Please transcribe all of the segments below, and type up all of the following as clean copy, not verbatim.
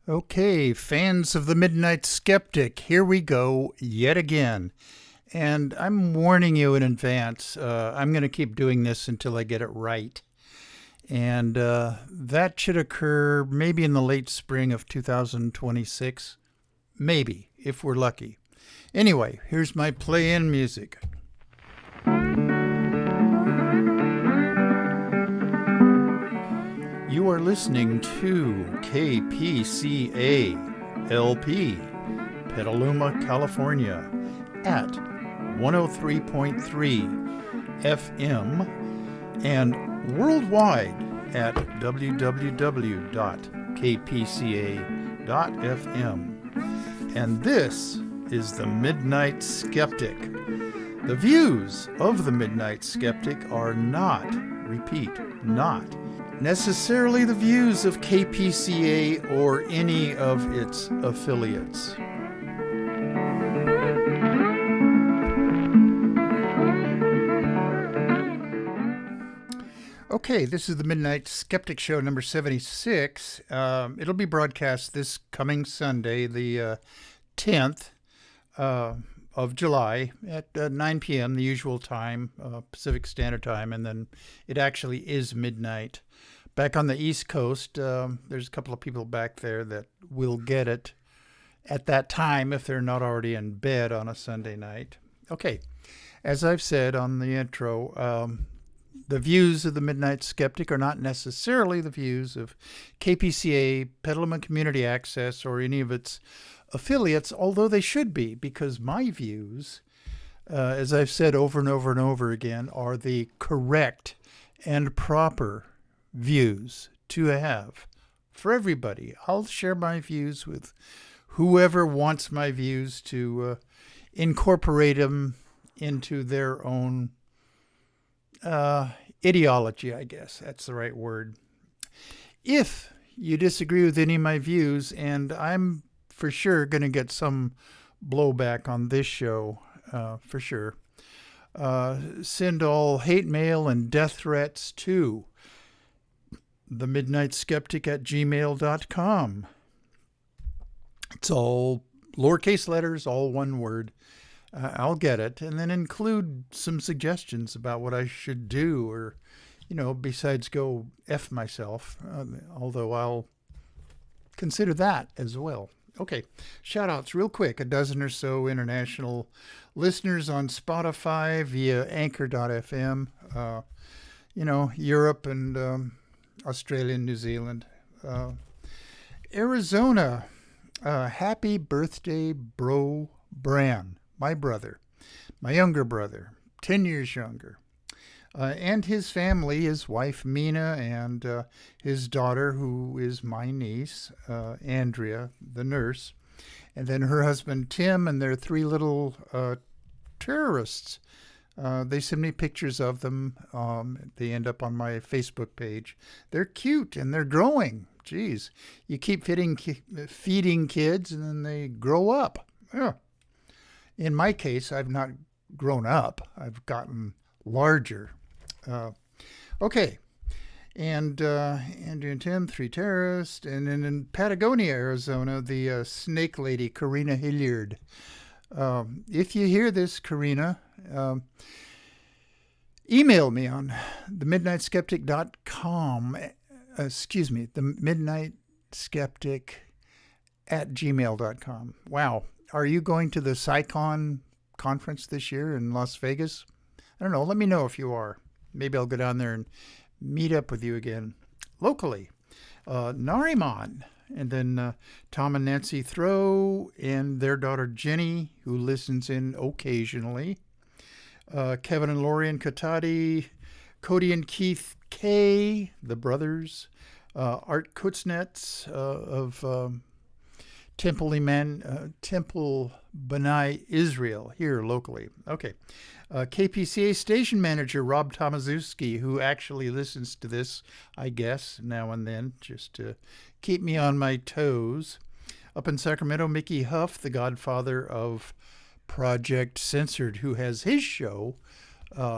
Okay, fans of the Midnight Skeptic, here we go yet again. And I'm warning you in advance, I'm going to keep doing this until I get it right. And that should occur maybe in the late spring of 2026. Maybe, if we're lucky. Anyway, here's my play in music. You are listening to KPCA LP, Petaluma, California, at 103.3 FM and worldwide at www.kpca.fm. And this is the Midnight Skeptic. The views of the Midnight Skeptic are not, repeat, not necessarily the views of KPCA or any of its affiliates. Okay, this is the Midnight Skeptic Show number 76. It'll be broadcast this coming Sunday, the 10th of July at 9 p.m., the usual time, Pacific Standard Time, and then it actually is midnight. Back on the East Coast, there's a couple of people back there that will get it at that time if they're not already in bed on a Sunday night. Okay, as I've said on the intro, the views of the Midnight Skeptic are not necessarily the views of KPCA, Petaluma Community Access, or any of its affiliates, although they should be, because my views, as I've said over and over and over again, are the correct and proper views to have for everybody. I'll share my views with whoever wants my views to incorporate them into their own ideology, I guess. That's the right word. If you disagree with any of my views, and I'm for sure going to get some blowback on this show, for sure, send all hate mail and death threats to themidnightskeptic@gmail.com. It's all lowercase letters, all one word. I'll get it, and then include some suggestions about what I should do, or, besides go F myself, although I'll consider that as well. Okay, shout outs real quick. A dozen or so international listeners on Spotify via anchor.fm, Europe and Australia and New Zealand. Arizona, happy birthday, bro Bran, my brother, my younger brother, 10 years younger, and his family, his wife Mina, and his daughter, who is my niece, Andrea, the nurse, and then her husband Tim, and their three little terrorists. They send me pictures of them. They end up on my Facebook page. They're cute and they're growing. Geez, you keep feeding kids and then they grow up. Yeah. In my case, I've not grown up. I've gotten larger. Okay. And Andrew and Tim, three terrorists. And then in Patagonia, Arizona, the snake lady, Karina Hilliard. If you hear this, Karina, email me on themidnightskeptic.com. themidnightskeptic@gmail.com. Wow. Are you going to the SciCon conference this year in Las Vegas? I don't know. Let me know if you are. Maybe I'll go down there and meet up with you again locally. Nariman. And then Tom and Nancy Throw and their daughter Jenny, who listens in occasionally. Kevin and Lori and Katati, Cody and Keith K, the brothers. Art Kuznets of Temple B'nai Israel, here locally. Okay. KPCA station manager Rob Tomaszewski, who actually listens to this, I guess, now and then, just to keep me on my toes. Up in Sacramento, Mickey Huff, the godfather of Project Censored, who has his show.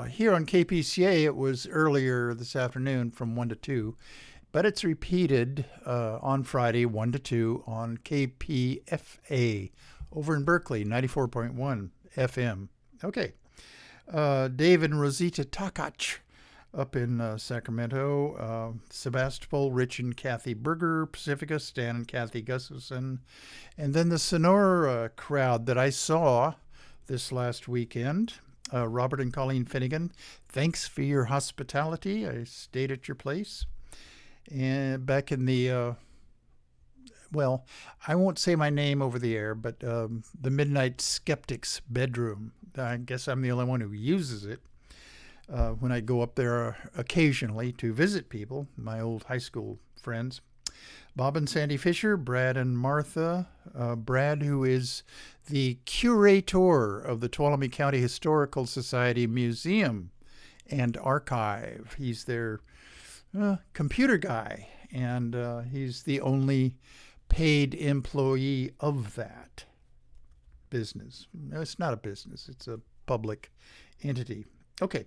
Here on KPCA, it was earlier this afternoon from 1 to 2. but it's repeated on Friday, 1 to 2 on KPFA over in Berkeley, 94.1 FM. Okay. Dave and Rosita Takach up in Sacramento, Sebastopol, Rich and Kathy Berger, Pacifica, Stan and Kathy Gustafson, and then the Sonora crowd that I saw this last weekend. Robert and Colleen Finnegan, thanks for your hospitality. I stayed at your place. And back in the, well, I won't say my name over the air, but the Midnight Skeptic's bedroom. I guess I'm the only one who uses it when I go up there occasionally to visit people, my old high school friends. Bob and Sandy Fisher, Brad and Martha. Brad, who is the curator of the Tuolumne County Historical Society Museum and Archive. He's their computer guy, and he's the only paid employee of that business. No, it's not a business. It's a public entity. Okay.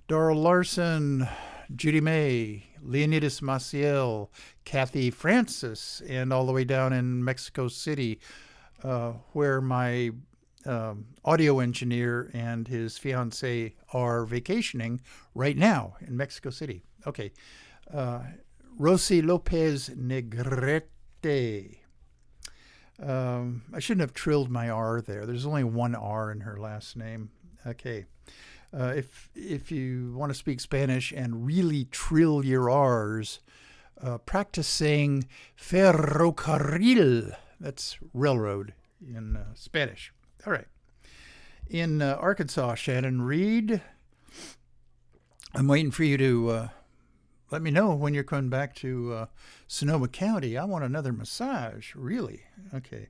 Darrell Larson, Judy May, Leonidas Maciel, Kathy Francis, and all the way down in Mexico City, where my audio engineer and his fiancée are vacationing right now in Mexico City. Okay. Rosie Lopez Negrete. I shouldn't have trilled my R there. There's only one R in her last name. Okay. If you want to speak Spanish and really trill your R's, practice saying ferrocarril. That's railroad in Spanish. All right. In Arkansas, Shannon Reed, I'm waiting for you to let me know when you're coming back to Sonoma County. I want another massage, really. Okay.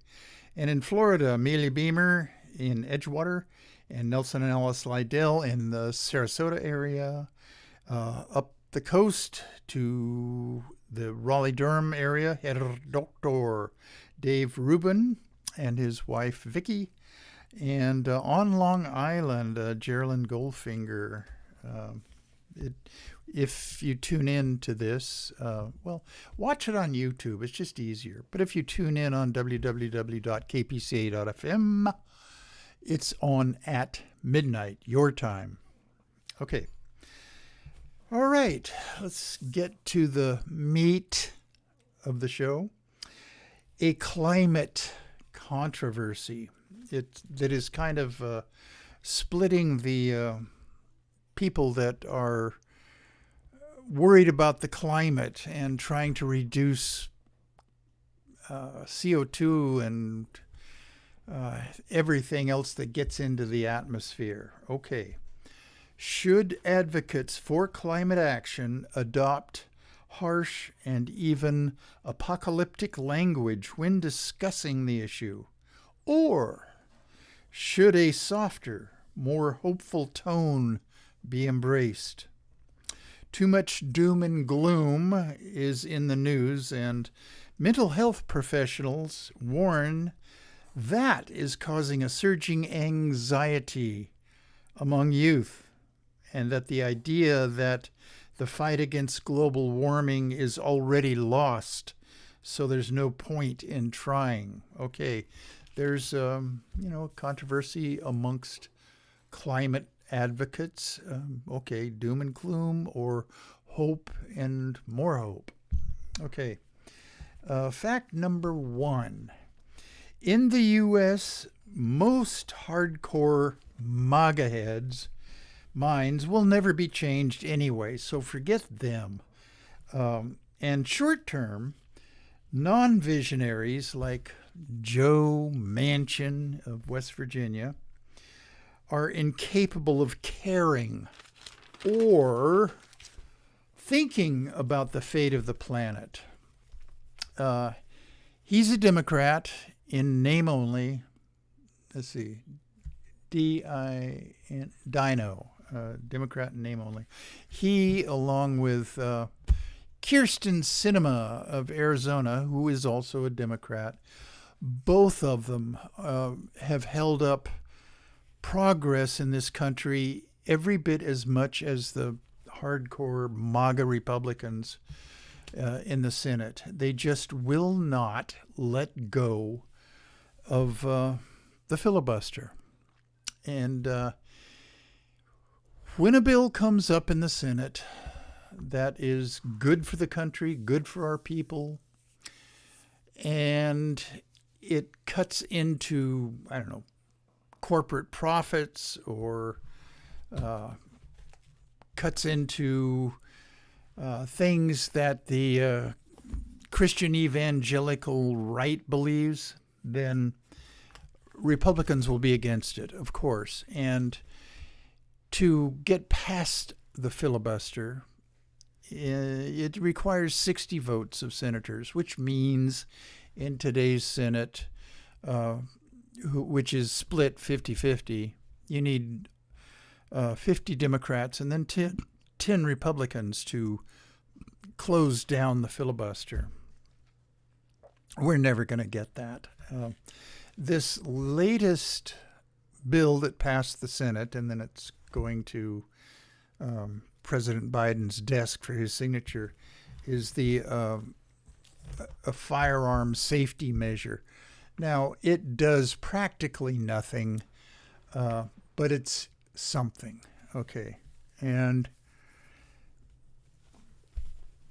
And in Florida, Amelia Beamer in Edgewater, and Nelson and Alice Lydell in the Sarasota area. Up the coast to the Raleigh-Durham area, Herr Dr. Dave Rubin and his wife Vicky. And on Long Island, Geraldine Goldfinger. If you tune in to this, well, watch it on YouTube. It's just easier. But if you tune in on www.kpca.fm, it's on at midnight, your time. Okay. All right. Let's get to the meat of the show. A climate controversy. That is kind of splitting the people that are worried about the climate and trying to reduce CO2 and everything else that gets into the atmosphere. Okay. Should advocates for climate action adopt harsh and even apocalyptic language when discussing the issue? Or should a softer, more hopeful tone be embraced? Too much doom and gloom is in the news, and mental health professionals warn that is causing a surging anxiety among youth, and that the idea that the fight against global warming is already lost, so there's no point in trying. Okay, there's controversy amongst climate advocates. Okay, doom and gloom or hope and more hope. Okay, fact number 1. In the U.S., most hardcore MAGA heads' minds will never be changed anyway, so forget them. And short-term, non-visionaries like Joe Manchin of West Virginia are incapable of caring or thinking about the fate of the planet. He's a Democrat in name only. Let's see, Dino, Democrat in name only. He, along with Kyrsten Sinema of Arizona, who is also a Democrat, both of them have held up progress in this country every bit as much as the hardcore MAGA Republicans in the Senate. They just will not let go of the filibuster. And when a bill comes up in the Senate that is good for the country, good for our people, and it cuts into, I don't know, corporate profits or cuts into things that the Christian evangelical right believes, then Republicans will be against it, of course. And to get past the filibuster, it requires 60 votes of senators, which means in today's Senate, which is split 50-50, you need 50 Democrats and then 10 Republicans to close down the filibuster. We're never going to get that. This latest bill that passed the Senate, and then it's going to President Biden's desk for his signature, is the a firearm safety measure. Now, it does practically nothing, but it's something, okay? And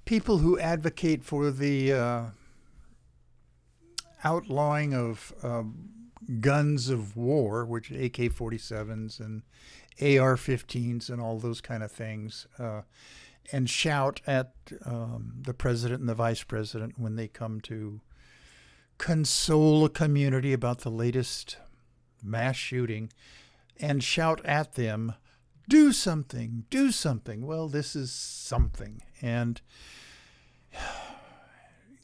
people who advocate for the outlawing of guns of war, which AK-47s and AR-15s and all those kind of things, and shout at the president and the vice president when they come to console a community about the latest mass shooting, and shout at them, do something, do something. Well, this is something. And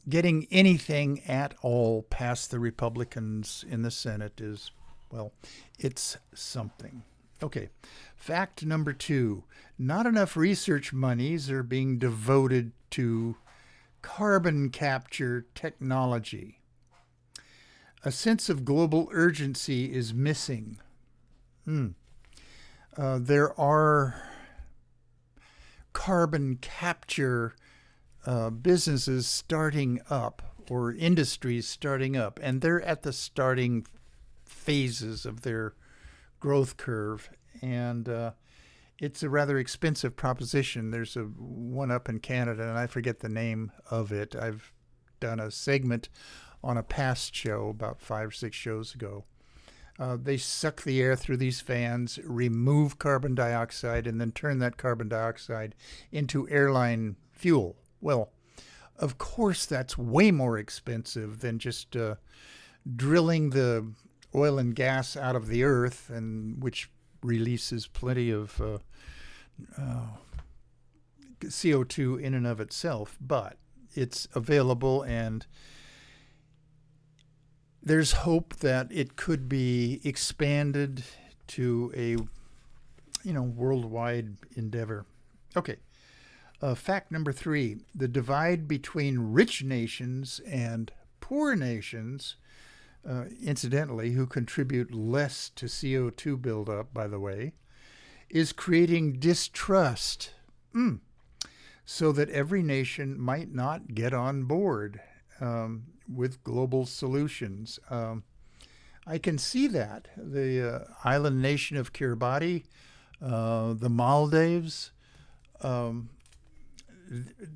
getting anything at all past the Republicans in the Senate is, well, it's something. Okay, fact number 2, not enough research monies are being devoted to carbon capture technology. A sense of global urgency is missing. There are carbon capture businesses starting up, or industries starting up, and they're at the starting phases of their growth curve, and it's a rather expensive proposition. There's one up in Canada, and I forget the name of it. I've done a segment on a past show about 5 or 6 shows ago. They suck the air through these fans, remove carbon dioxide, and then turn that carbon dioxide into airline fuel. Well, of course, that's way more expensive than just drilling the oil and gas out of the earth, and which releases plenty of CO2 in and of itself. But it's available, and there's hope that it could be expanded to a, worldwide endeavor. Okay. Fact number 3, the divide between rich nations and poor nations, incidentally, who contribute less to CO2 buildup, by the way, is creating distrust, so that every nation might not get on board with global solutions. I can see that. The island nation of Kiribati, the Maldives,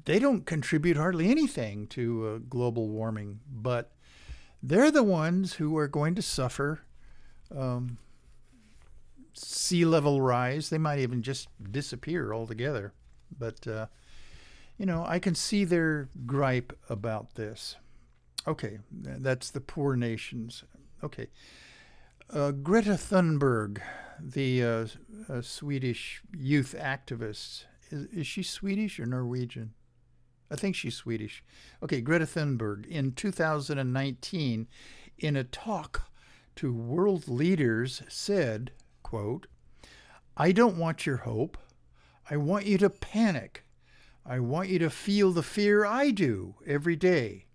they don't contribute hardly anything to global warming, but they're the ones who are going to suffer sea level rise. They might even just disappear altogether. But, I can see their gripe about this. Okay, that's the poor nations. Okay. Greta Thunberg, the Swedish youth activist, is she Swedish or Norwegian? I think she's Swedish. Okay, Greta Thunberg, in 2019, in a talk to world leaders, said, quote, "I don't want your hope. I want you to panic. I want you to feel the fear I do every day.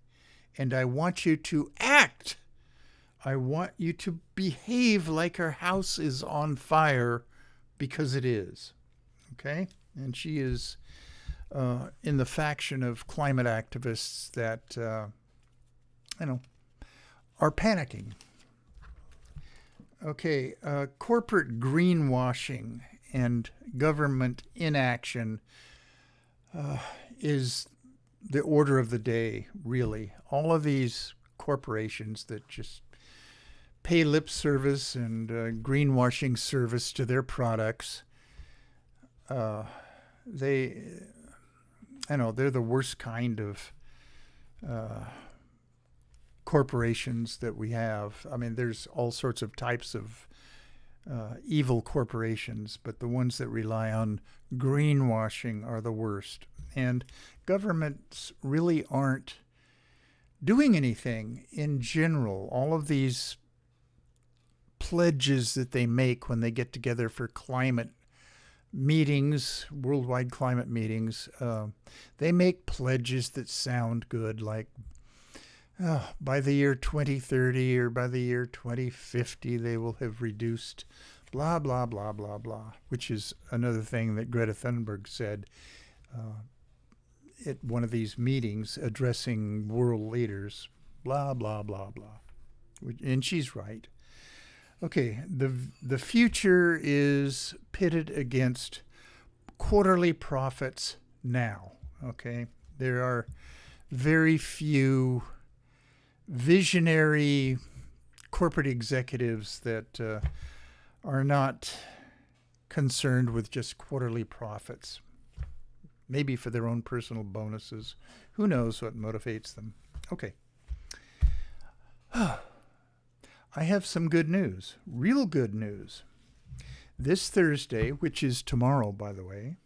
And I want you to act. I want you to behave like our house is on fire, because it is." Okay? and she is in the faction of climate activists that are panicking. Okay, corporate greenwashing and government inaction is the order of the day, really. All of these corporations that just pay lip service and greenwashing service to their products, they're the worst kind of corporations that we have. I mean, there's all sorts of types of evil corporations, but the ones that rely on greenwashing are the worst. And governments really aren't doing anything in general. All of these pledges that they make when they get together for climate meetings, worldwide climate meetings, they make pledges that sound good, like by the year 2030 or by the year 2050, they will have reduced blah, blah, blah, blah, blah, which is another thing that Greta Thunberg said at one of these meetings addressing world leaders, blah, blah, blah, blah. And she's right. Okay, the future is pitted against quarterly profits now. Okay, there are very few visionary corporate executives that are not concerned with just quarterly profits. Maybe for their own personal bonuses. Who knows what motivates them? Okay. I have some good news, real good news. This Thursday, which is tomorrow, by the way,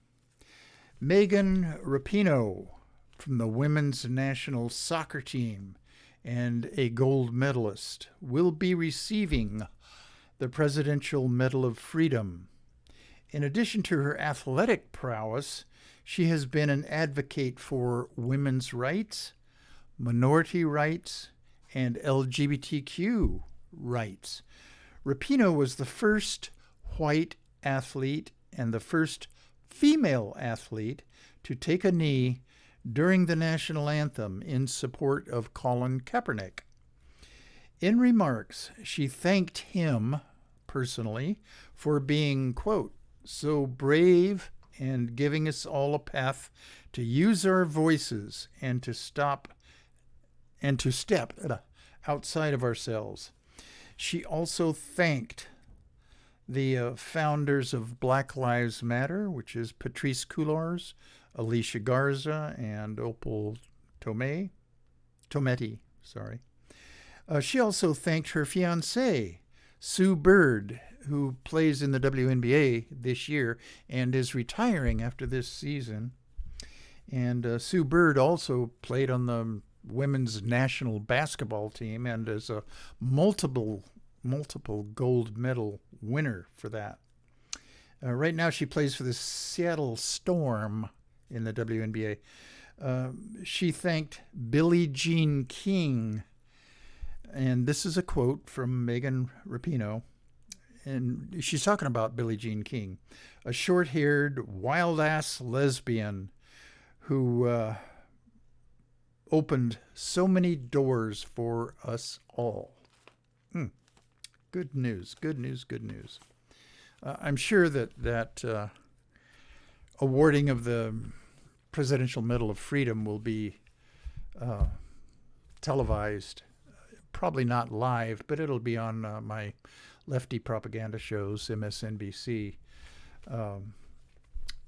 Megan Rapinoe from the women's national soccer team and a gold medalist will be receiving the Presidential Medal of Freedom. In addition to her athletic prowess, she has been an advocate for women's rights, minority rights, and LGBTQ rights. Rapinoe was the first white athlete and the first female athlete to take a knee during the national anthem in support of Colin Kaepernick. In remarks, she thanked him personally for being, quote, so brave and giving us all a path to use our voices and to step outside of ourselves. She also thanked the founders of Black Lives Matter, which is Patrisse Cullors, Alicia Garza, and Opal Tometi. She also thanked her fiancé, Sue Bird, who plays in the WNBA this year and is retiring after this season. And Sue Bird also played on the women's national basketball team and is a multiple gold medal winner for that. Right now she plays for the Seattle Storm in the WNBA. She thanked Billie Jean King, and this is a quote from Megan Rapinoe, and she's talking about Billie Jean King, a short-haired, wild-ass lesbian who opened so many doors for us all. Good news, good news, good news. I'm sure that awarding of the Presidential Medal of Freedom will be televised. Probably not live, but it'll be on my lefty propaganda shows, MSNBC.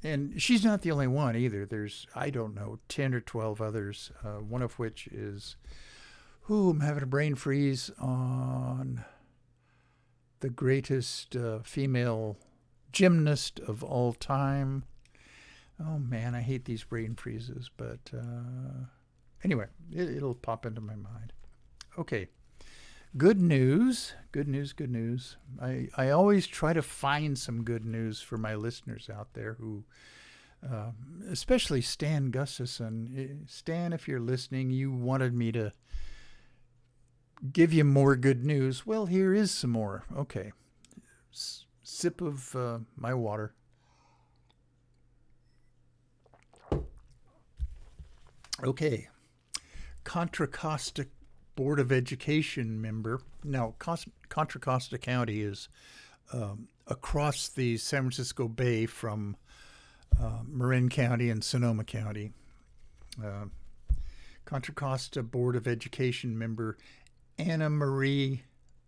And she's not the only one either. There's, 10 or 12 others, one of which is, I'm having a brain freeze on the greatest female gymnast of all time. Oh, man, I hate these brain freezes, but anyway, it'll pop into my mind. Okay. Good news. I always try to find some good news for my listeners out there who, especially Stan Gustafson. Stan, if you're listening, you wanted me to give you more good news. Well, here is some more. Okay. Sip of my water. Okay. Contra Costa Board of Education member. Now, Contra Costa County is across the San Francisco Bay from Marin County and Sonoma County. Contra Costa Board of Education member Anna Marie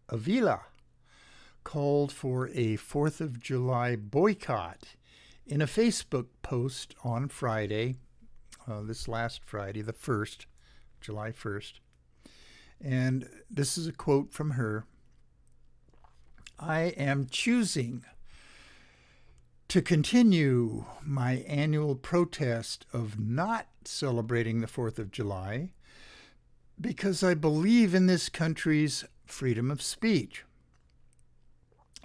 Avila called for a 4th of July boycott in a Facebook post on Friday, this last Friday, the 1st, July 1st. And this is a quote from her. "I am choosing to continue my annual protest of not celebrating the 4th of July because I believe in this country's freedom of speech."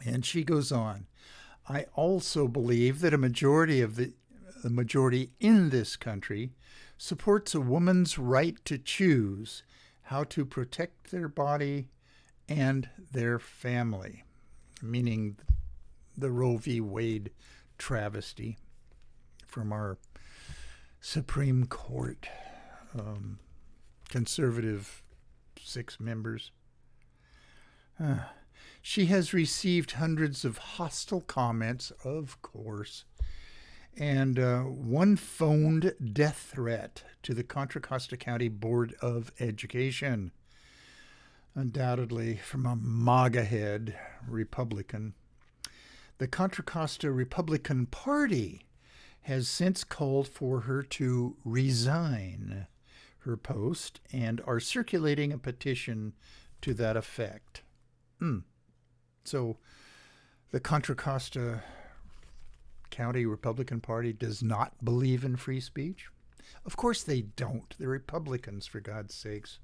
And she goes on, "I also believe that a majority in this country supports a woman's right to choose how to protect their body and their family," meaning the Roe v. Wade travesty from our Supreme Court, conservative 6 members. She has received hundreds of hostile comments, of course, and one phoned death threat to the Contra Costa County Board of Education, undoubtedly from a MAGA-head Republican. The Contra Costa Republican Party has since called for her to resign her post and are circulating a petition to that effect. So the Contra Costa County Republican Party does not believe in free speech? Of course they don't. They're Republicans, for God's sakes.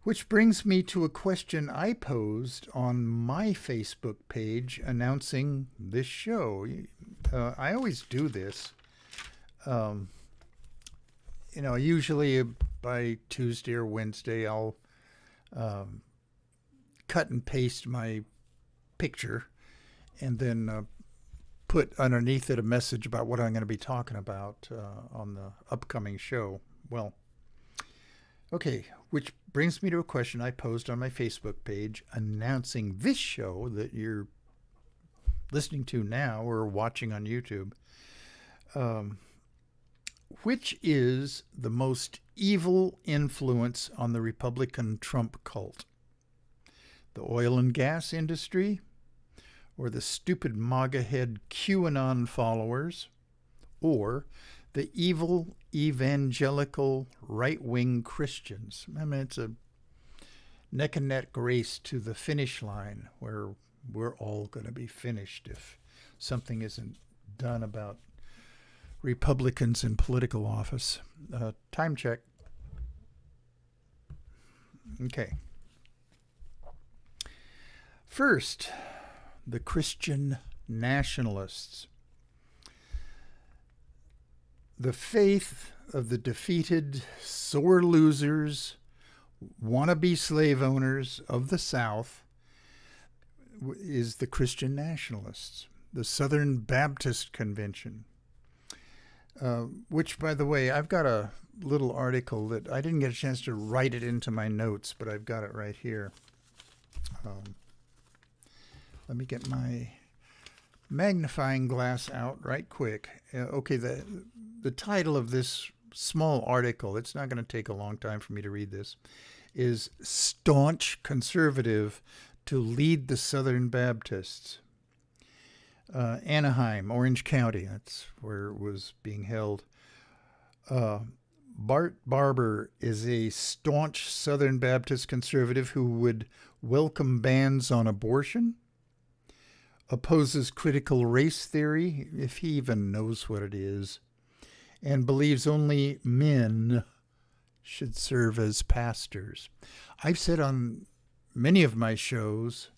Which brings me to a question I posed on my Facebook page announcing this show. I always do this. Usually by Tuesday or Wednesday, I'll cut and paste my picture and then put underneath it a message about what I'm going to be talking about on the upcoming show. Well, okay, which brings me to a question I posed on my Facebook page announcing this show that you're listening to now or watching on YouTube. Which is the most evil influence on the Republican Trump cult? The oil and gas industry, or the stupid MAGA-head QAnon followers, or the evil evangelical right-wing Christians? I mean, it's a neck and neck race to the finish line where we're all going to be finished if something isn't done about Republicans in political office. Time check. Okay. First, the Christian nationalists. The faith of the defeated, sore losers, wannabe slave owners of the South is the Christian nationalists, the Southern Baptist Convention. Which, by the way, I've got a little article that I didn't get a chance to write it into my notes, but I've got it right here. Let me get my magnifying glass out right quick. Okay, the title of this small article, it's not going to take a long time for me to read this, is "Staunch Conservative to Lead the Southern Baptists." Anaheim, Orange County, that's where it was being held. Bart Barber is a staunch Southern Baptist conservative who would welcome bans on abortion, opposes critical race theory, if he even knows what it is, and believes only men should serve as pastors. I've said on many of my shows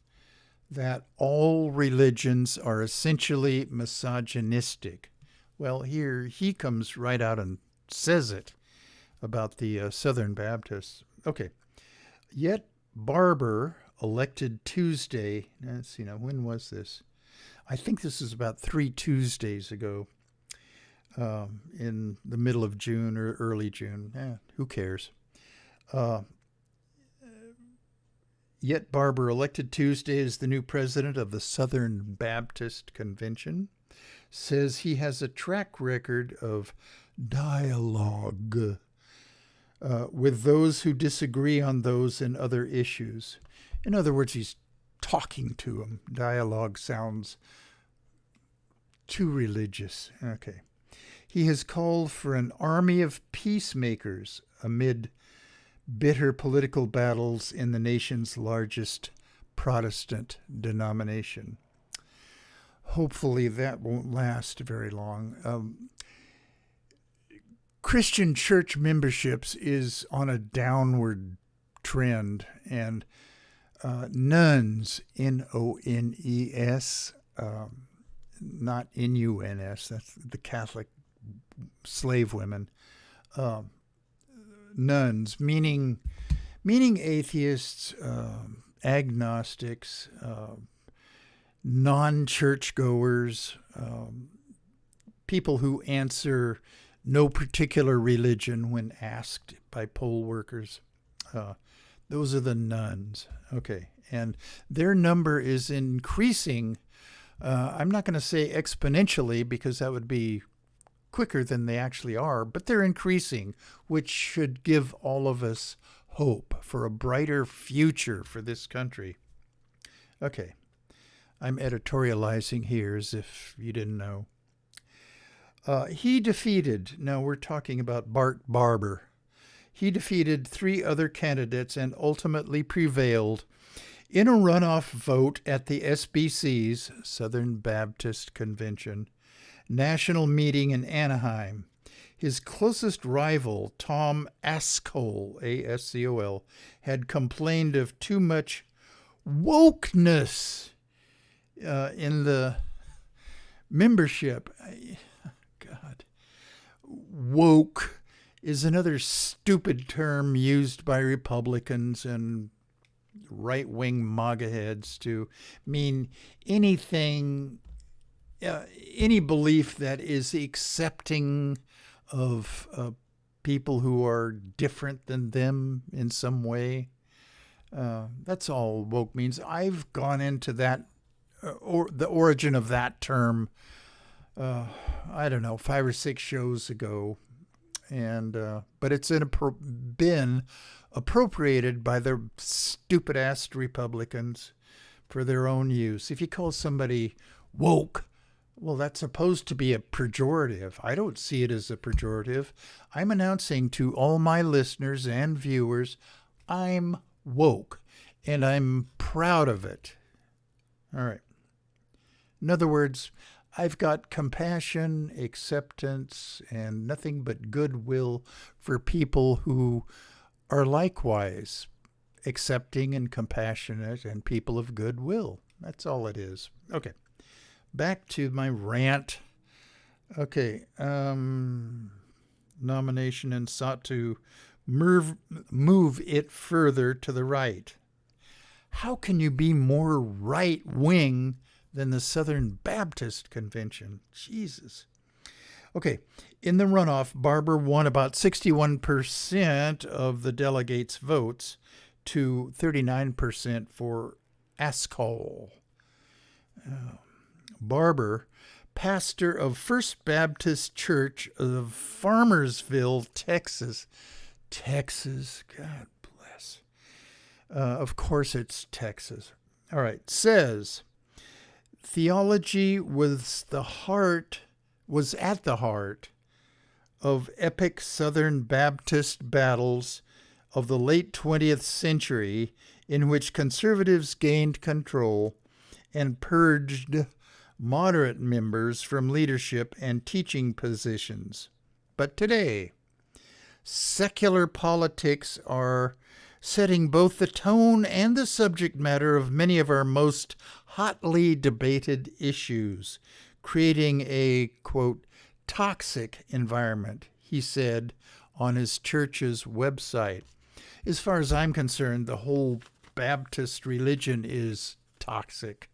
that all religions are essentially misogynistic. Well, here he comes right out and says it about the Southern Baptists. Okay. Yet Barber elected Tuesday. Let's see now, when was this? I think this is about 3 Tuesdays ago. in the middle of June or early June. Who cares? Uh, Yet Barber, elected Tuesday as the new president of the Southern Baptist Convention, says he has a track record of dialogue with those who disagree on those and other issues. In other words, he's talking to them. Dialogue sounds too religious. Okay. He has called for an army of peacemakers amid bitter political battles in the nation's largest Protestant denomination. Hopefully that won't last very long. Christian church memberships is on a downward trend, and nuns, N-O-N-E-S, not N-U-N-S, that's the Catholic slave women, nuns, meaning atheists, agnostics, non-churchgoers, people who answer no particular religion when asked by poll workers. Those are the nuns. Okay. And their number is increasing. I'm not going to say exponentially because that would be quicker than they actually are, but they're increasing, which should give all of us hope for a brighter future for this country. Okay. I'm editorializing here as if you didn't know. He defeated, now we're talking about Bart Barber. He defeated 3 other candidates and ultimately prevailed in a runoff vote at the SBC's, Southern Baptist Convention, national meeting in Anaheim. His closest rival, Tom Ascol, A-S-C-O-L, had complained of too much wokeness in the membership. God. Woke is another stupid term used by Republicans and right-wing MAGA heads to mean anything, any belief that is accepting of people who are different than them in some way. That's all woke means. I've gone into that, or the origin of that term, I don't know, 5 or 6 shows ago. And but it's been appropriated by the stupid-ass Republicans for their own use. If you call somebody woke, well, that's supposed to be a pejorative. I don't see it as a pejorative. I'm announcing to all my listeners and viewers, I'm woke, and I'm proud of it. All right. In other words, I've got compassion, acceptance, and nothing but goodwill for people who are likewise accepting and compassionate and people of goodwill. That's all it is. Okay. Back to my rant. Okay. Nomination and sought to move it further to the right. How can you be more right-wing than the Southern Baptist Convention? Jesus. Okay, in the runoff, Barber won about 61% of the delegates' votes to 39% for Ascol. Barber, pastor of First Baptist Church of Farmersville, Texas. Texas, God bless. Of course it's Texas. All right, says, theology was at the heart of epic Southern Baptist battles of the late 20th century in which conservatives gained control and purged moderate members from leadership and teaching positions. But today, secular politics are setting both the tone and the subject matter of many of our most hotly debated issues, creating a, quote, toxic environment, he said on his church's website. As far as I'm concerned, the whole Baptist religion is toxic.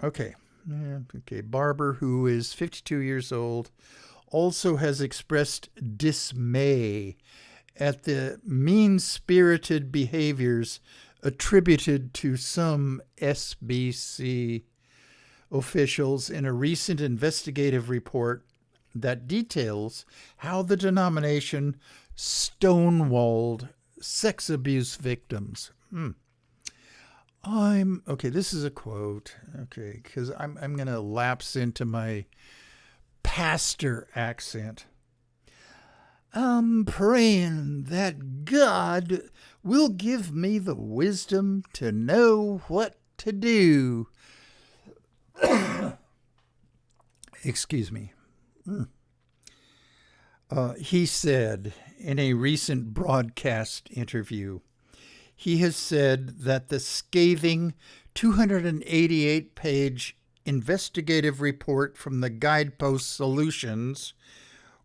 Okay, Yeah, okay. Barber, who is 52 years old, also has expressed dismay at the mean-spirited behaviors attributed to some SBC officials in a recent investigative report that details how the denomination stonewalled sex abuse victims. Okay, this is a quote, okay, because I'm going to lapse into my pastor accent. I'm praying that God will give me the wisdom to know what to do. Excuse me. He said in a recent broadcast interview, he has said that the scathing 288-page investigative report from the Guidepost Solutions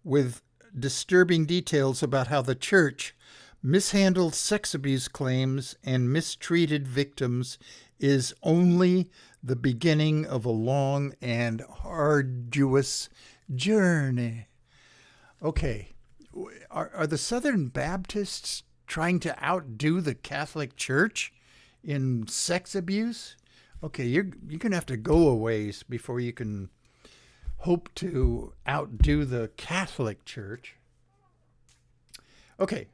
with disturbing details about how the church mishandled sex abuse claims and mistreated victims is only the beginning of a long and arduous journey. Okay, are the Southern Baptists trying to outdo the Catholic Church in sex abuse? Okay, you're going to have to go a ways before you can hope to outdo the Catholic Church. Okay,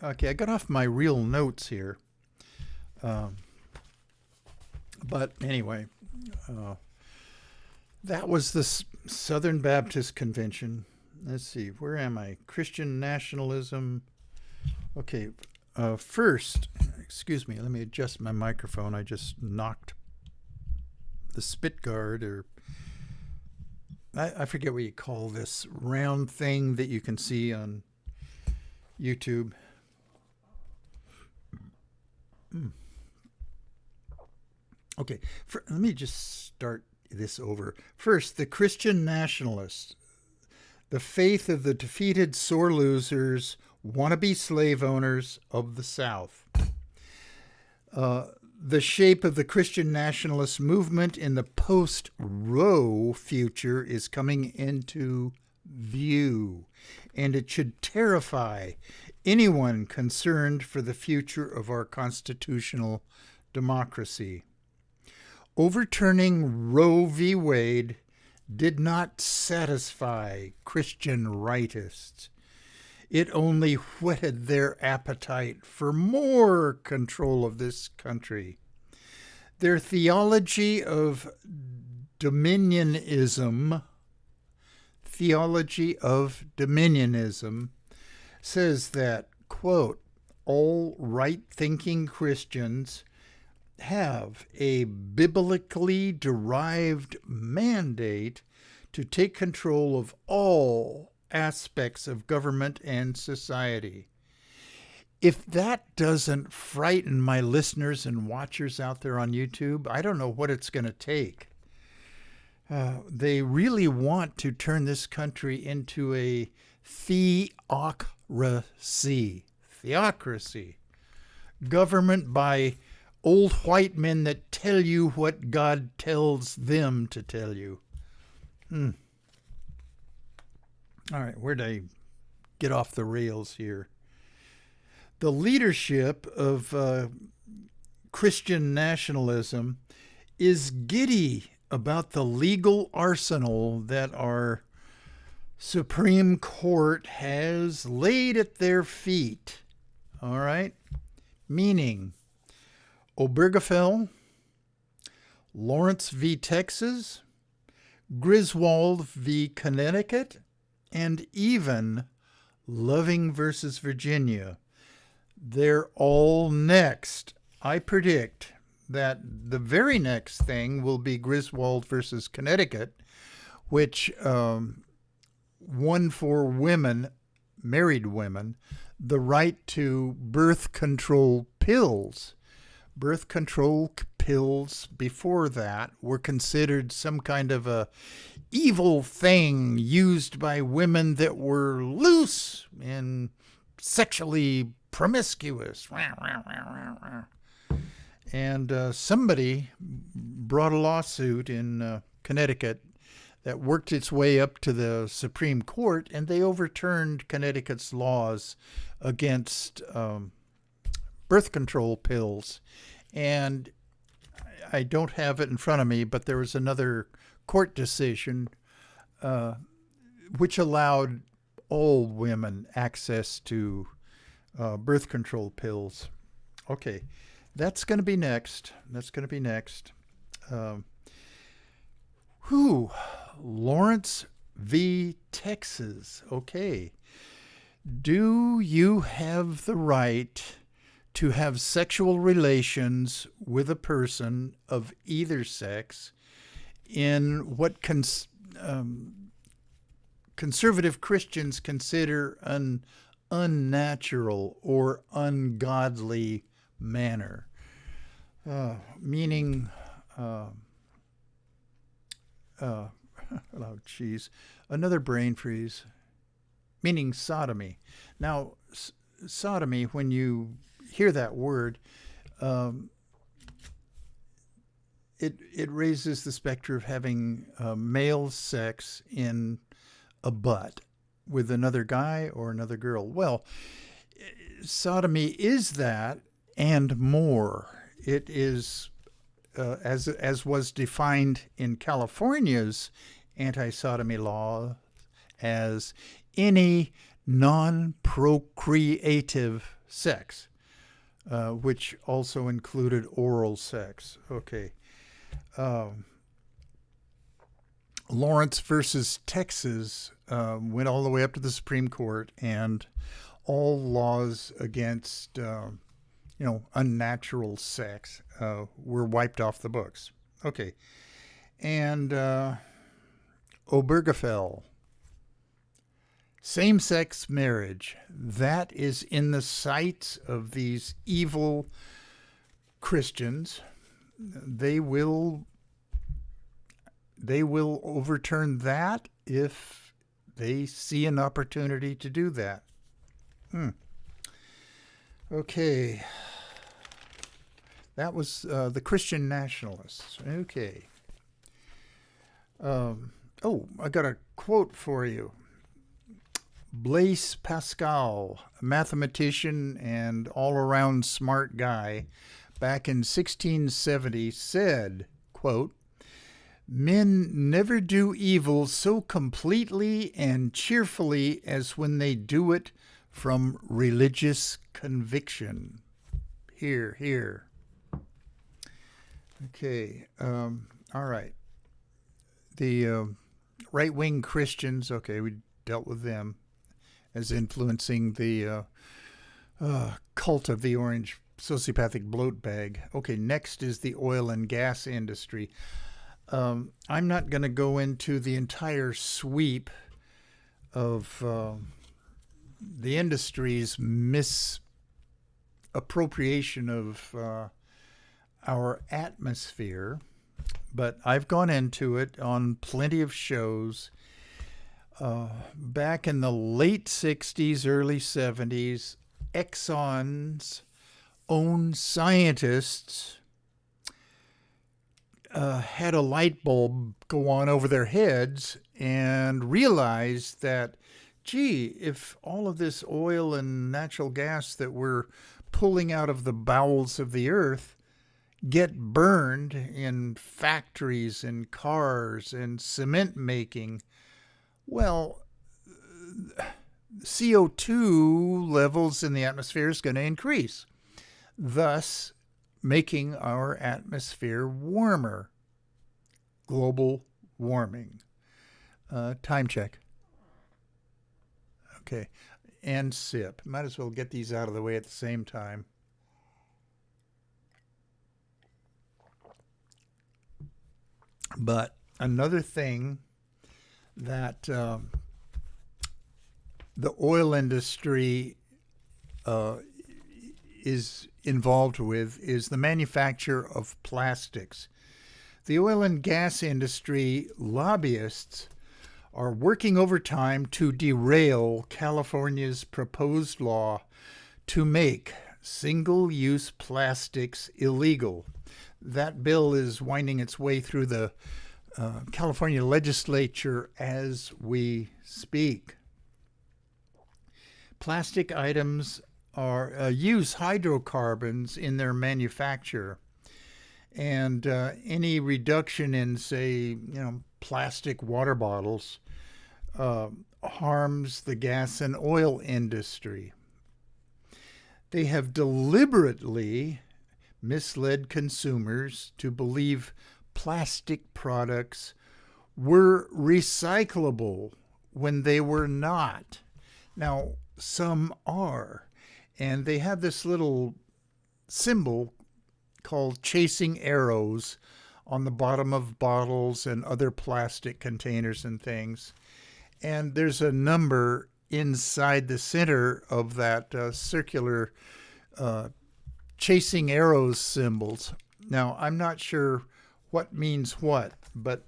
I got off my real notes here. But anyway, that was the Southern Baptist Convention. Let's see, where am I? Christian nationalism. Okay, first, excuse me, let me adjust my microphone. I just knocked the spit guard, or I forget what you call this round thing that you can see on YouTube. Okay, let me just start this over. First, the Christian nationalists, the faith of the defeated sore losers, wannabe slave owners of the South. The shape of the Christian nationalist movement in the post-Roe future is coming into view, and it should terrify anyone concerned for the future of our constitutional democracy. Overturning Roe v. Wade did not satisfy Christian rightists. It only whetted their appetite for more control of this country. Their theology of dominionism says that, quote, all right-thinking Christians have a biblically derived mandate to take control of all aspects of government and society. If that doesn't frighten my listeners and watchers out there on YouTube, I don't know what it's going to take. They really want to turn this country into a theocracy. Government by old white men that tell you what God tells them to tell you. All right, where'd I get off the rails here? The leadership of Christian nationalism is giddy about the legal arsenal that our Supreme Court has laid at their feet. All right? Meaning Obergefell, Lawrence v. Texas, Griswold v. Connecticut, and even Loving versus Virginia. They're all next. I predict that the very next thing will be Griswold versus Connecticut, which won for women, married women, the right to birth control pills. Birth control pills before that were considered some kind of a evil thing used by women that were loose and sexually promiscuous. And somebody brought a lawsuit in Connecticut that worked its way up to the Supreme Court, and they overturned Connecticut's laws against birth control pills. And I don't have it in front of me, but there was another court decision which allowed all women access to birth control pills. Okay, that's going to be next. Lawrence v. Texas. Okay. Do you have the right to have sexual relations with a person of either sex in what conservative Christians consider an unnatural or ungodly manner? Meaning, another brain freeze. Meaning sodomy. Now, sodomy, when you hear that word, it raises the specter of having male sex in a butt with another guy or another girl. Well, sodomy is that and more. It is, as was defined in California's anti-sodomy law, as any non-procreative sex, which also included oral sex. Okay. Lawrence versus Texas went all the way up to the Supreme Court, and all laws against, unnatural sex were wiped off the books. Okay. And Obergefell. Same-sex marriage, that is in the sights of these evil Christians. They will overturn that if they see an opportunity to do that. Okay. That was the Christian Nationalists. Okay. I got a quote for you. Blaise Pascal, a mathematician and all-around smart guy, back in 1670 said, quote, "Men never do evil so completely and cheerfully as when they do it from religious conviction." Hear, hear. Okay, all right. The right-wing Christians, okay, we dealt with them as influencing the cult of the orange sociopathic bloat bag. Okay, next is the oil and gas industry. I'm not going to go into the entire sweep of the industry's misappropriation of our atmosphere, but I've gone into it on plenty of shows. Back in the late 60s, early 70s, Exxon's own scientists had a light bulb go on over their heads and realized that, gee, if all of this oil and natural gas that we're pulling out of the bowels of the earth get burned in factories and cars and cement making, well, CO2 levels in the atmosphere is going to increase, thus making our atmosphere warmer. Global warming. Time check. Okay. And sip. Might as well get these out of the way at the same time. But another thing that the oil industry is involved with is the manufacture of plastics. The oil and gas industry lobbyists are working overtime to derail California's proposed law to make single-use plastics illegal. That bill is winding its way through the California legislature as we speak. Plastic items use hydrocarbons in their manufacture, and any reduction in, say, plastic water bottles harms the gas and oil industry. They have deliberately misled consumers to believe plastic products were recyclable when they were not. Now, some are, and they have this little symbol called chasing arrows on the bottom of bottles and other plastic containers and things. And there's a number inside the center of that circular chasing arrows symbols. Now, I'm not sure what means what, but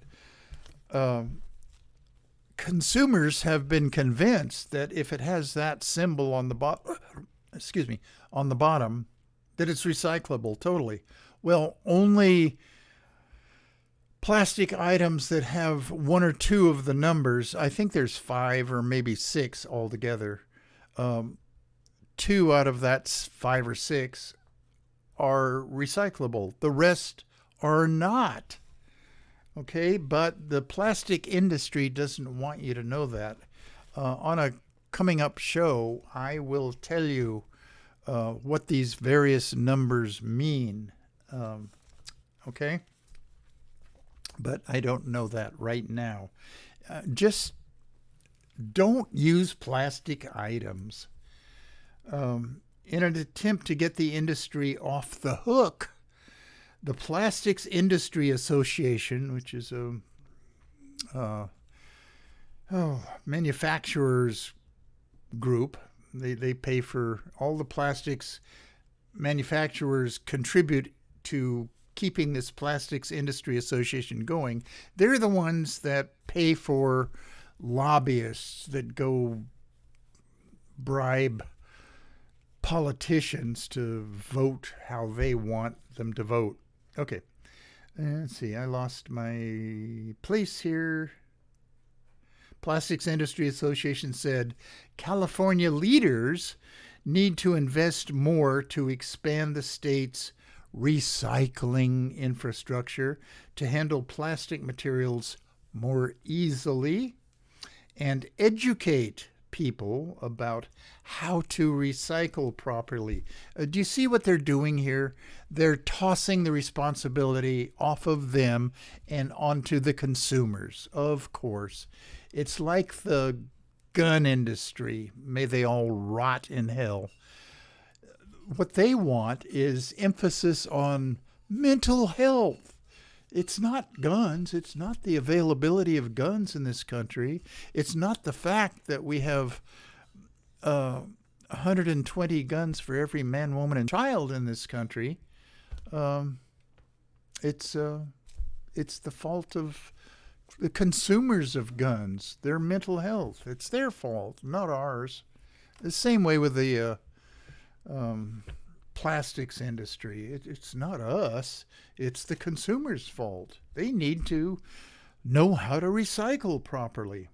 consumers have been convinced that if it has that symbol on the bottom, that it's recyclable totally. Well, only plastic items that have one or two of the numbers, I think there's 5 or maybe 6 altogether. 2 out of that 5 or 6 are recyclable. The rest are not. Okay, but the plastic industry doesn't want you to know that. On a coming up show, I will tell you what these various numbers mean. Okay? But I don't know that right now. Just don't use plastic items. In an attempt to get the industry off the hook, the Plastics Industry Association, which is a manufacturers group, they pay for all the plastics manufacturers contribute to keeping this Plastics Industry Association going. They're the ones that pay for lobbyists that go bribe politicians to vote how they want them to vote. Okay, let's see, I lost my place here. Plastics Industry Association said California leaders need to invest more to expand the state's recycling infrastructure to handle plastic materials more easily and educate people about how to recycle properly. Do you see what they're doing here? They're tossing the responsibility off of them and onto the consumers, of course. It's like the gun industry. May they all rot in hell. What they want is emphasis on mental health. It's not guns. It's not the availability of guns in this country. It's not the fact that we have 120 guns for every man, woman, and child in this country. It's the fault of the consumers of guns, their mental health. It's their fault, not ours. The same way with the plastics industry. It's not us. It's the consumer's fault. They need to know how to recycle properly.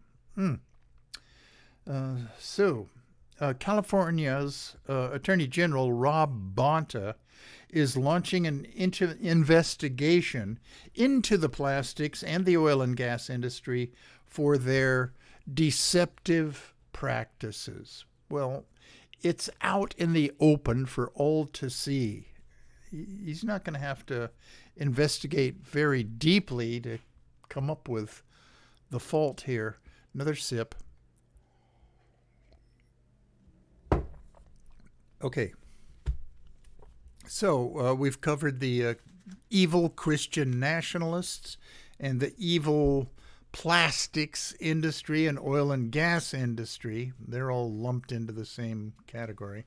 California's Attorney General Rob Bonta is launching an investigation into the plastics and the oil and gas industry for their deceptive practices. Well, it's out in the open for all to see. He's not going to have to investigate very deeply to come up with the fault here. Another sip. Okay. So we've covered the evil Christian nationalists and the evil plastics industry and oil and gas industry. They're all lumped into the same category.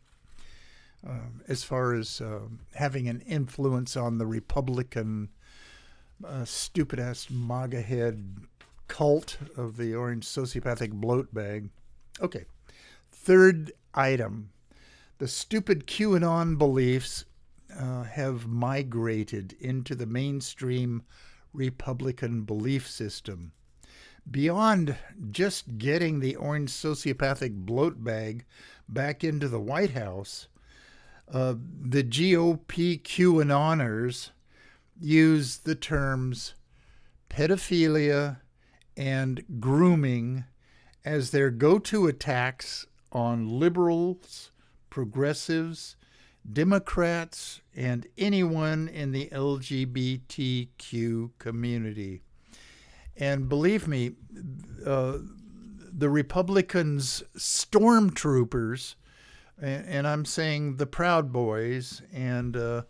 As far as having an influence on the Republican stupid-ass MAGA head cult of the orange sociopathic bloat bag. Okay. Third item. The stupid QAnon beliefs have migrated into the mainstream Republican belief system. Beyond just getting the orange sociopathic bloat bag back into the White House, the GOP QAnoners use the terms pedophilia and grooming as their go-to attacks on liberals, progressives, Democrats, and anyone in the LGBTQ community. And believe me, the Republicans' stormtroopers, and I'm saying the Proud Boys and the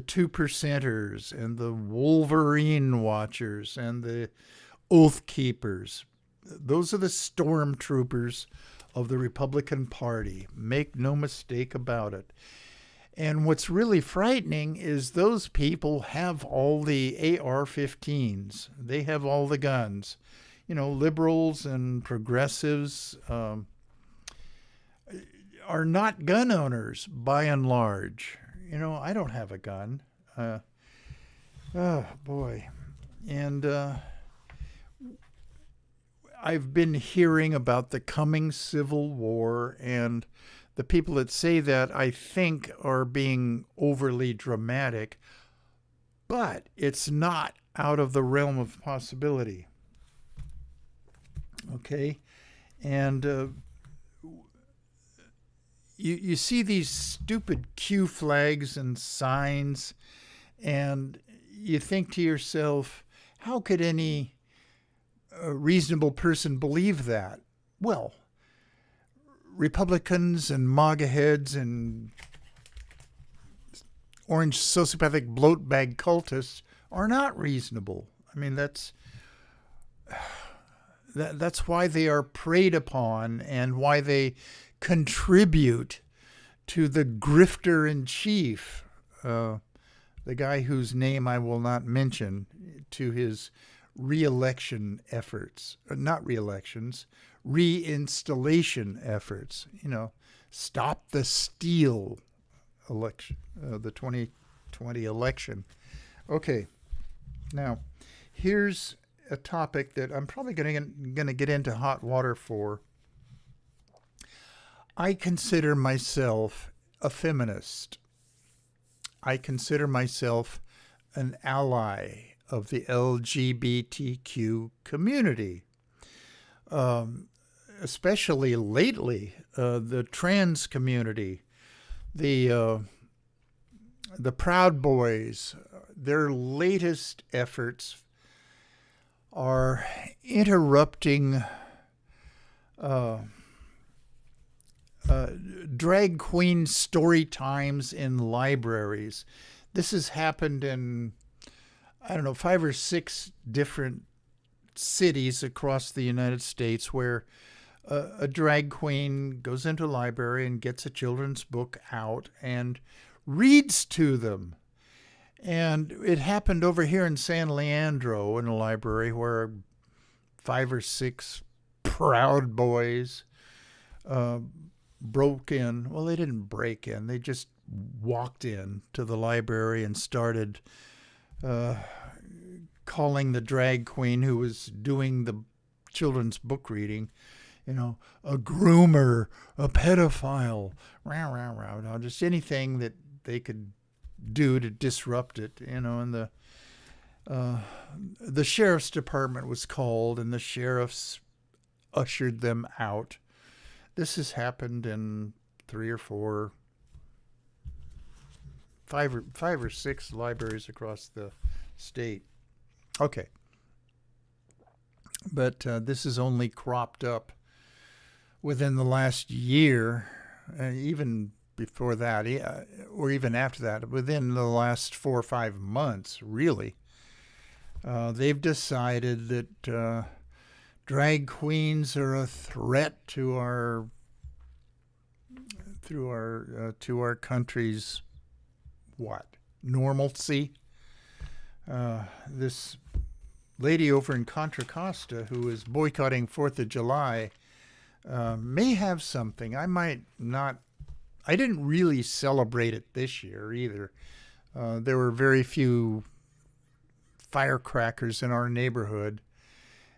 Two Percenters and the Wolverine Watchers and the Oath Keepers, those are the stormtroopers of the Republican Party. Make no mistake about it. And what's really frightening is those people have all the AR-15s. They have all the guns. You know, liberals and progressives are not gun owners by and large. You know, I don't have a gun. Oh, boy. And I've been hearing about the coming civil war, and the people that say that, I think, are being overly dramatic, but it's not out of the realm of possibility. Okay? And you see these stupid Q flags and signs, and you think to yourself, how could any reasonable person believe that? Well, Republicans and MAGA heads and orange sociopathic bloat bag cultists are not reasonable. I mean, that's why they are preyed upon and why they contribute to the grifter in chief, the guy whose name I will not mention, to his re-election efforts, not re-elections, reinstallation efforts. You know, stop the steal election, the 2020 election. Okay, now here's a topic that I'm probably going to get into hot water for. I consider myself a feminist. I consider myself an ally of the LGBTQ community. Especially lately, the trans community, the Proud Boys, their latest efforts are interrupting drag queen story times in libraries. This has happened in, 5 or 6 different cities across the United States where a drag queen goes into a library and gets a children's book out and reads to them. And it happened over here in San Leandro in a library where 5 or 6 Proud Boys broke in. Well, they didn't break in. They just walked in to the library and started calling the drag queen who was doing the children's book reading, a groomer, a pedophile, just anything that they could do to disrupt it, and the sheriff's department was called and the sheriffs ushered them out. This has happened in 3 or 4, 5 or 6 libraries across the state. Okay. But this is only cropped up within the last year, even before that, or even after that, within the last 4 or 5 months, really. They've decided that drag queens are a threat to our country's normalcy. This lady over in Contra Costa who is boycotting 4th of July may have something. I didn't really celebrate it this year either. There were very few firecrackers in our neighborhood.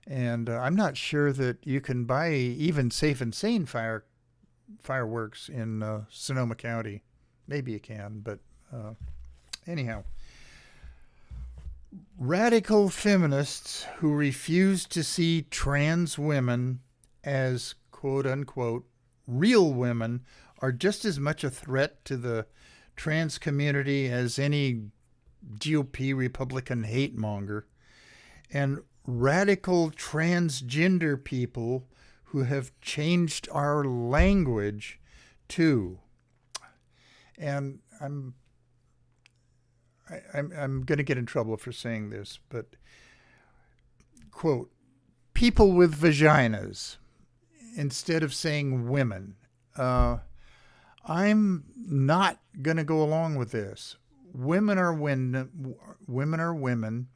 And I'm not sure that you can buy even Safe and Sane fireworks in Sonoma County. Maybe you can, but anyhow. Radical feminists who refuse to see trans women as quote unquote real women are just as much a threat to the trans community as any GOP Republican hate monger. And radical transgender people who have changed our language too. And I'm going to get in trouble for saying this, but quote, people with vaginas instead of saying women. I'm not going to go along with this. Women are women,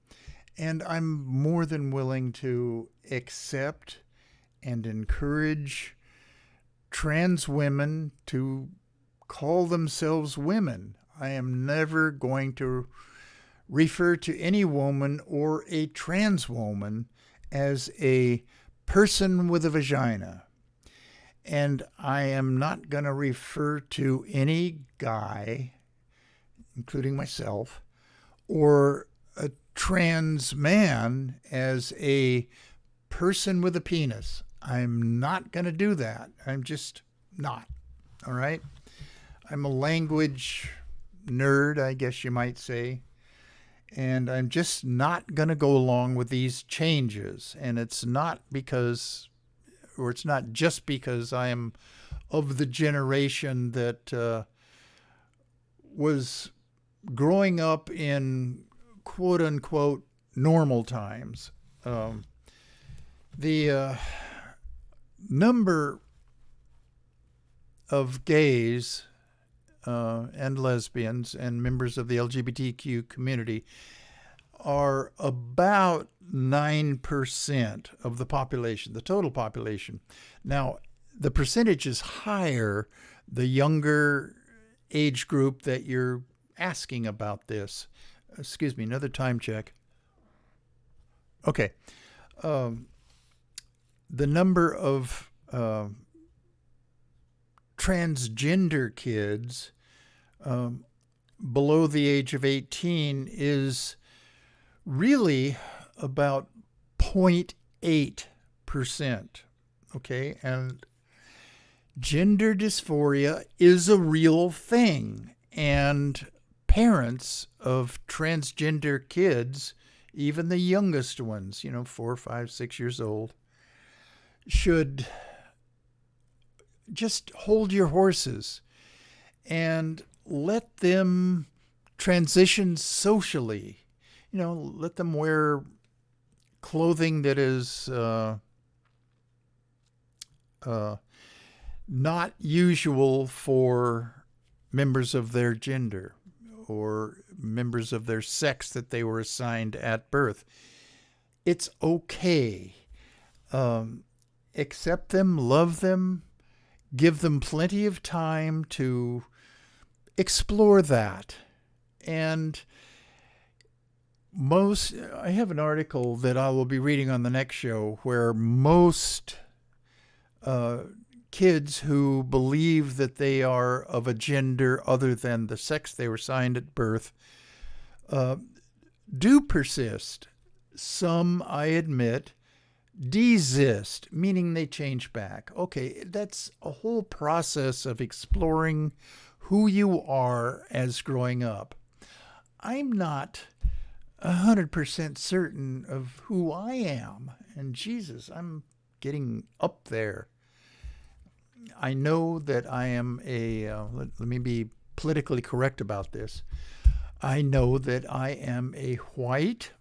and I'm more than willing to accept and encourage trans women to call themselves women. I am never going to refer to any woman or a trans woman as a person with a vagina. And I am not going to refer to any guy, including myself, or a trans man as a person with a penis. I'm not going to do that. I'm just not. All right? I'm a language nerd, I guess you might say. And I'm just not going to go along with these changes. And it's not just because I am of the generation that was growing up in quote unquote normal times. The number of gays and lesbians and members of the LGBTQ community are about 9% of the population, the total population. Now, the percentage is higher the younger age group that you're asking about this. Excuse me, another time check. Okay. The number of transgender kids below the age of 18 is really about 0.8%. Okay, and gender dysphoria is a real thing, and parents of transgender kids, even the youngest ones, 4, 5, 6 years old, should just hold your horses and let them transition socially. Let them wear clothing that is not usual for members of their gender or members of their sex that they were assigned at birth. It's okay. Accept them, love them, give them plenty of time to explore that. And I have an article that I will be reading on the next show where most kids who believe that they are of a gender other than the sex they were assigned at birth do persist. Some, I admit, desist, meaning they change back. Okay, that's a whole process of exploring who you are as growing up. I'm not 100% certain of who I am. And Jesus, I'm getting up there. I know that I am let me be politically correct about this. I know that I am a white,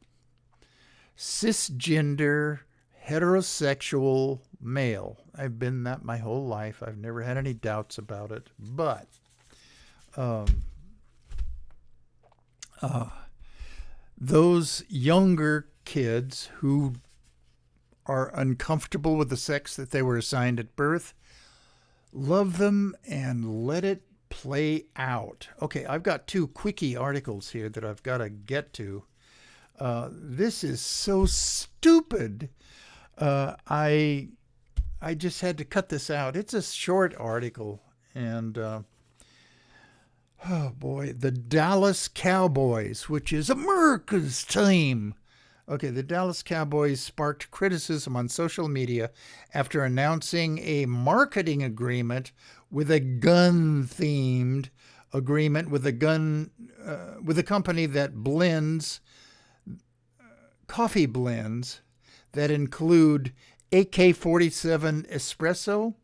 cisgender, heterosexual male. I've been that my whole life. I've never had any doubts about it. But those younger kids who are uncomfortable with the sex that they were assigned at birth, love them and let it play out. Okay, I've got 2 quickie articles here that I've got to get to. This is so stupid. I just had to cut this out. It's a short article, and oh boy, the Dallas Cowboys, which is America's team. Okay, the Dallas Cowboys sparked criticism on social media after announcing a marketing agreement with a gun-themed agreement with a company that blends coffee blends that include AK-47 Espresso,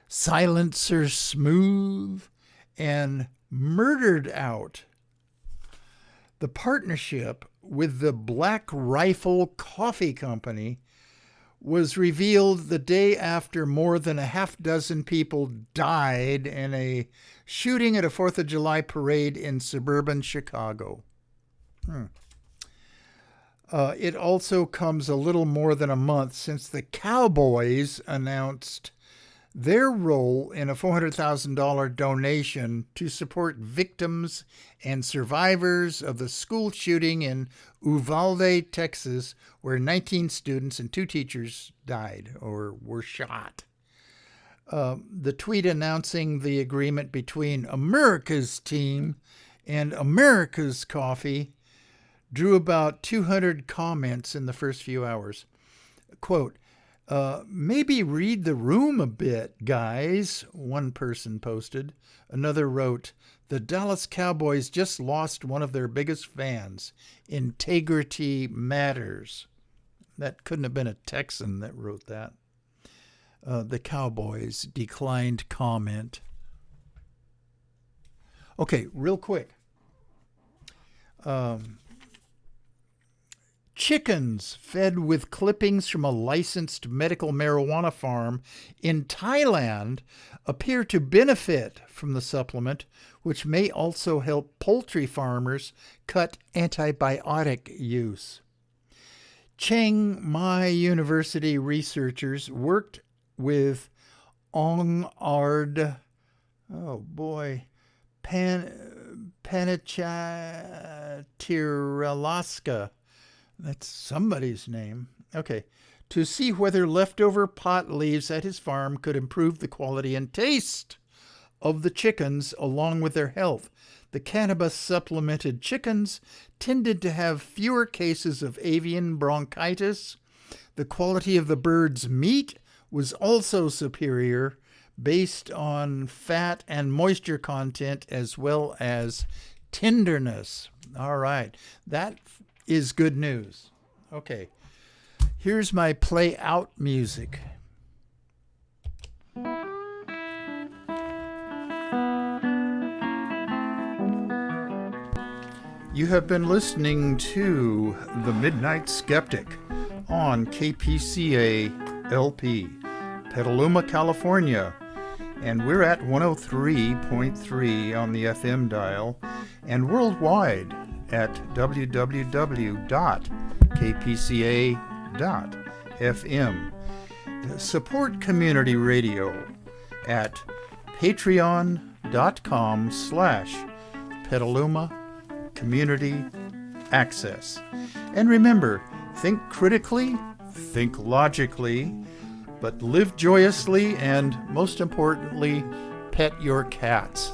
Silencer Smooth, and Murdered Out. The partnership with the Black Rifle Coffee Company was revealed the day after more than a half dozen people died in a shooting at a 4th of July parade in suburban Chicago. It also comes a little more than a month since the Cowboys announced their role in a $400,000 donation to support victims and survivors of the school shooting in Uvalde, Texas, where 19 students and 2 teachers died or were shot. The tweet announcing the agreement between America's team and America's Coffee drew about 200 comments in the first few hours. Quote, maybe read the room a bit, guys, one person posted. Another wrote, the Dallas Cowboys just lost one of their biggest fans. Integrity matters. That couldn't have been a Texan that wrote that. The Cowboys declined comment. Okay, real quick. Chickens fed with clippings from a licensed medical marijuana farm in Thailand appear to benefit from the supplement, which may also help poultry farmers cut antibiotic use. Chiang Mai University researchers worked with Ongard, Panichatiralaska. That's somebody's name. Okay. To see whether leftover pot leaves at his farm could improve the quality and taste of the chickens along with their health. The cannabis supplemented chickens tended to have fewer cases of avian bronchitis. The quality of the bird's meat was also superior based on fat and moisture content as well as tenderness. All right. That is good news. Okay, here's my play out music. You have been listening to The Midnight Skeptic on KPCA LP, Petaluma, California. And we're at 103.3 on the FM dial and worldwide at www.kpca.fm. Support community radio at patreon.com/Petaluma Community Access. And remember, think critically, think logically, but live joyously, and most importantly, pet your cats.